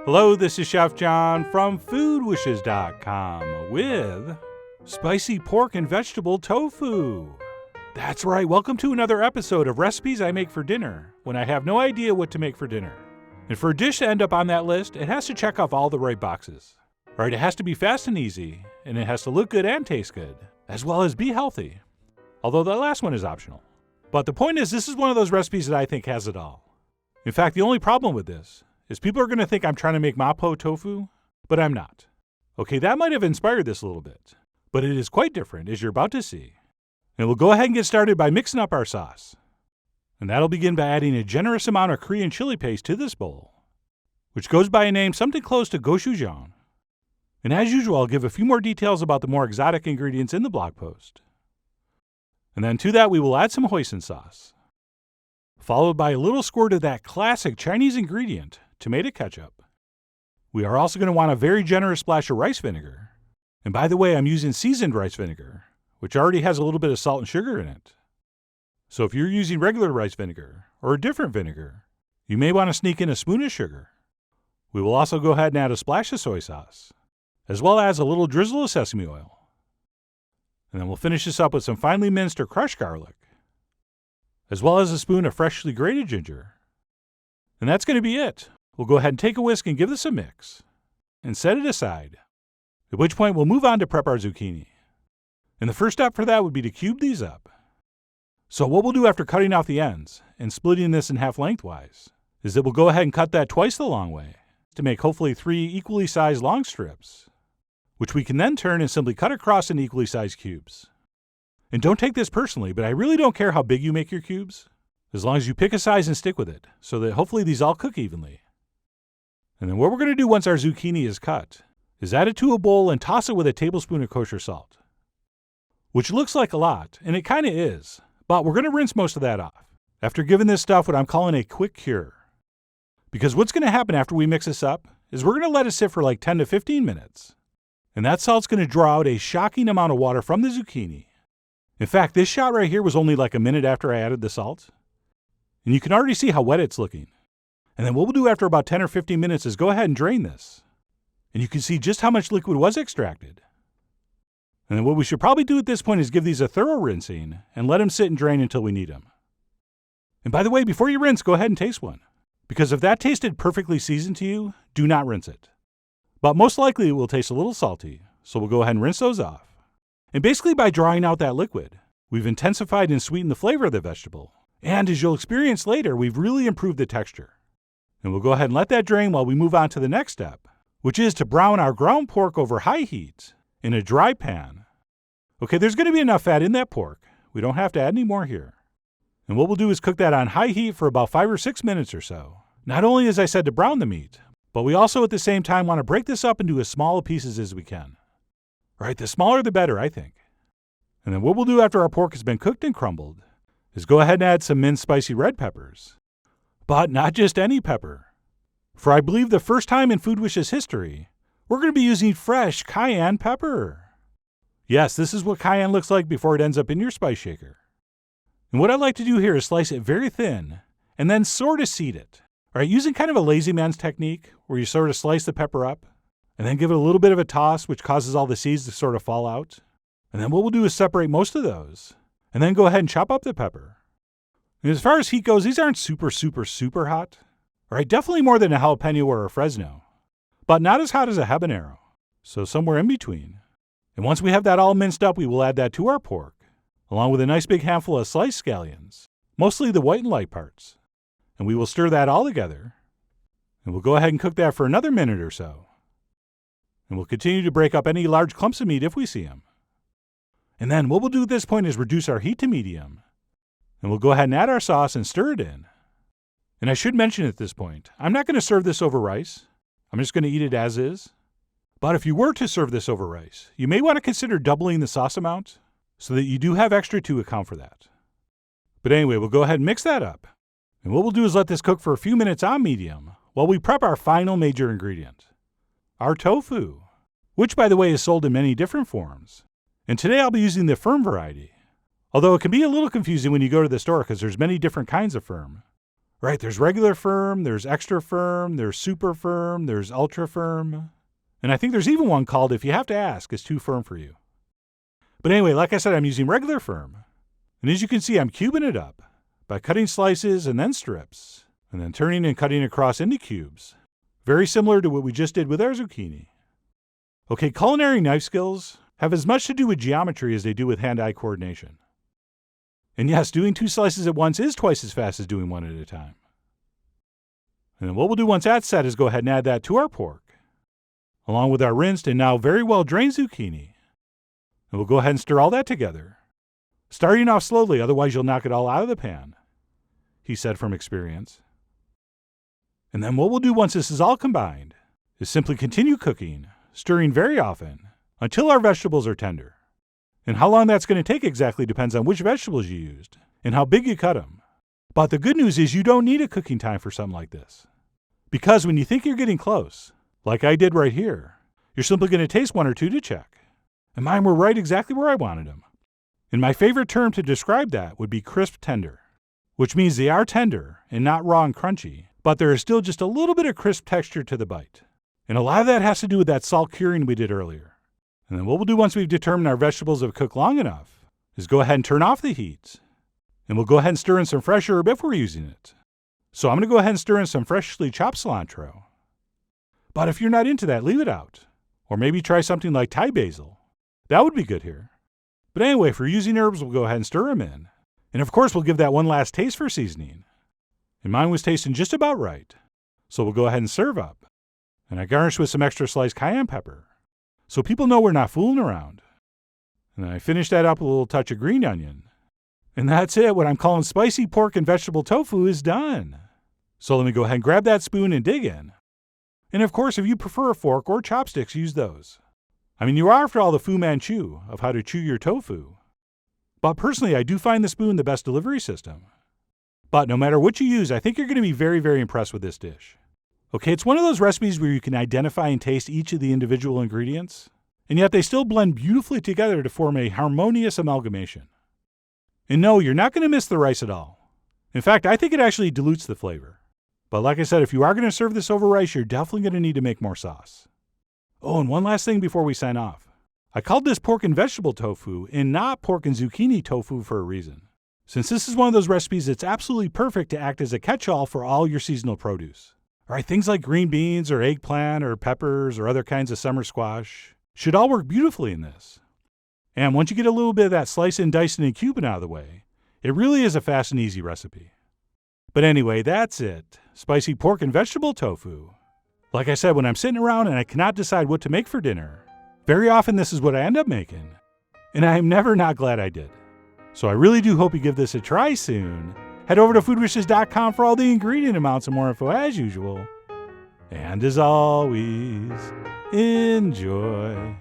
Hello, this is Chef John from foodwishes.com with spicy pork and vegetable tofu. That's right, welcome to another episode of recipes I make for dinner when I have no idea what to make for dinner. And for a dish to end up on that list, it has to check off all the right boxes. Right, it has to be fast and easy, and it has to look good and taste good, as well as be healthy. Although the last one is optional. But the point is, this is one of those recipes that I think has it all. In fact, the only problem with this is people are going to think I'm trying to make mapo tofu, but I'm not. Okay, that might have inspired this a little bit, but it is quite different, as you're about to see. And we'll go ahead and get started by mixing up our sauce. And that'll begin by adding a generous amount of Korean chili paste to this bowl, which goes by a name something close to gochujang. And as usual, I'll give a few more details about the more exotic ingredients in the blog post. And then to that, we will add some hoisin sauce, followed by a little squirt of that classic Chinese ingredient, tomato ketchup. We are also going to want a very generous splash of rice vinegar. And by the way, I'm using seasoned rice vinegar, which already has a little bit of salt and sugar in it. So if you're using regular rice vinegar or a different vinegar, you may want to sneak in a spoon of sugar. We will also go ahead and add a splash of soy sauce, as well as a little drizzle of sesame oil. And then we'll finish this up with some finely minced or crushed garlic, as well as a spoon of freshly grated ginger. And that's going to be it. We'll go ahead and take a whisk and give this a mix, and set it aside, at which point we'll move on to prep our zucchini. And the first step for that would be to cube these up. So what we'll do after cutting off the ends and splitting this in half lengthwise is that we'll go ahead and cut that twice the long way to make hopefully 3 equally sized long strips, which we can then turn and simply cut across in equally sized cubes. And don't take this personally, but I really don't care how big you make your cubes, as long as you pick a size and stick with it, so that hopefully these all cook evenly. And then what we're going to do once our zucchini is cut is add it to a bowl and toss it with a tablespoon of kosher salt, which looks like a lot, and it kind of is, but we're going to rinse most of that off after giving this stuff what I'm calling a quick cure. Because what's going to happen after we mix this up is we're going to let it sit for like 10 to 15 minutes. And that salt's going to draw out a shocking amount of water from the zucchini. In fact, this shot right here was only like a minute after I added the salt. And you can already see how wet it's looking. And then what we'll do after about 10 or 15 minutes is go ahead and drain this. And you can see just how much liquid was extracted. And then what we should probably do at this point is give these a thorough rinsing and let them sit and drain until we need them. And by the way, before you rinse, go ahead and taste one. Because if that tasted perfectly seasoned to you, do not rinse it. But most likely it will taste a little salty, so we'll go ahead and rinse those off. And basically by drawing out that liquid, we've intensified and sweetened the flavor of the vegetable. And as you'll experience later, we've really improved the texture. And we'll go ahead and let that drain while we move on to the next step, which is to brown our ground pork over high heat in a dry pan. Okay, there's going to be enough fat in that pork. We don't have to add any more here. And what we'll do is cook that on high heat for about 5 or 6 minutes or so. Not only, as I said, to brown the meat, but we also at the same time want to break this up into as small pieces as we can. Right, the smaller the better, I think. And then what we'll do after our pork has been cooked and crumbled is go ahead and add some minced spicy red peppers. But not just any pepper. For I believe the first time in Food Wishes history, we're going to be using fresh cayenne pepper. Yes, this is what cayenne looks like before it ends up in your spice shaker. And what I like to do here is slice it very thin and then sort of seed it. All right, using kind of a lazy man's technique where you sort of slice the pepper up and then give it a little bit of a toss, which causes all the seeds to sort of fall out. And then what we'll do is separate most of those and then go ahead and chop up the pepper. And as far as heat goes, these aren't super hot. All right, definitely more than a jalapeno or a Fresno, but not as hot as a habanero. So somewhere in between. And once we have that all minced up, we will add that to our pork, along with a nice big handful of sliced scallions, mostly the white and light parts. And we will stir that all together. And we'll go ahead and cook that for another minute or so. And we'll continue to break up any large clumps of meat if we see them. And then what we'll do at this point is reduce our heat to medium. And we'll go ahead and add our sauce and stir it in. And I should mention at this point, I'm not going to serve this over rice. I'm just going to eat it as is. But if you were to serve this over rice, you may want to consider doubling the sauce amount so that you do have extra to account for that. But anyway, we'll go ahead and mix that up. And what we'll do is let this cook for a few minutes on medium while we prep our final major ingredient, our tofu, which by the way is sold in many different forms. And today I'll be using the firm variety, although it can be a little confusing when you go to the store because there's many different kinds of firm. Right, there's regular firm, there's extra firm, there's super firm, there's ultra firm. And I think there's even one called if you have to ask, is too firm for you. But anyway, like I said, I'm using regular firm. And as you can see, I'm cubing it up by cutting slices and then strips, and then turning and cutting across into cubes. Very similar to what we just did with our zucchini. Okay, culinary knife skills have as much to do with geometry as they do with hand-eye coordination. And yes, doing 2 slices at once is twice as fast as doing one at a time. And then what we'll do once that's set is go ahead and add that to our pork, along with our rinsed and now very well drained zucchini. And we'll go ahead and stir all that together, starting off slowly, otherwise you'll knock it all out of the pan, he said from experience. And then what we'll do once this is all combined is simply continue cooking, stirring very often, until our vegetables are tender. And how long that's going to take exactly depends on which vegetables you used and how big you cut them. But the good news is you don't need a cooking time for something like this. Because when you think you're getting close, like I did right here, you're simply going to taste 1 or 2 to check. And mine were right exactly where I wanted them. And my favorite term to describe that would be crisp tender, which means they are tender and not raw and crunchy, but there is still just a little bit of crisp texture to the bite. And a lot of that has to do with that salt curing we did earlier. And then what we'll do once we've determined our vegetables have cooked long enough is go ahead and turn off the heat. And we'll go ahead and stir in some fresh herb if we're using it. So I'm going to go ahead and stir in some freshly chopped cilantro. But if you're not into that, leave it out. Or maybe try something like Thai basil. That would be good here. But anyway, if we're using herbs, we'll go ahead and stir them in. And of course, we'll give that one last taste for seasoning. And mine was tasting just about right. So we'll go ahead and serve up. And I garnish with some extra sliced cayenne pepper, so people know we're not fooling around. And then I finish that up with a little touch of green onion. And that's it. What I'm calling spicy pork and vegetable tofu is done. So let me go ahead and grab that spoon and dig in. And of course, if you prefer a fork or chopsticks, use those. I mean, you are after all the Fu Manchu of how to chew your tofu. But personally, I do find the spoon the best delivery system. But no matter what you use, I think you're going to be very, very impressed with this dish. Okay, it's one of those recipes where you can identify and taste each of the individual ingredients, and yet they still blend beautifully together to form a harmonious amalgamation. And no, you're not going to miss the rice at all. In fact, I think it actually dilutes the flavor. But like I said, if you are going to serve this over rice, you're definitely going to need to make more sauce. Oh, and one last thing before we sign off. I called this pork and vegetable tofu and not pork and zucchini tofu for a reason. Since this is one of those recipes that's absolutely perfect to act as a catch-all for all your seasonal produce. All right, things like green beans or eggplant or peppers or other kinds of summer squash should all work beautifully in this. And once you get a little bit of that slicing, dicing, and cubing out of the way, it really is a fast and easy recipe. But anyway, that's it. Spicy pork and vegetable tofu. Like I said, when I'm sitting around and I cannot decide what to make for dinner, very often this is what I end up making. And I am never not glad I did. So I really do hope you give this a try soon. Head over to foodwishes.com for all the ingredient amounts and more info as usual. And as always, enjoy.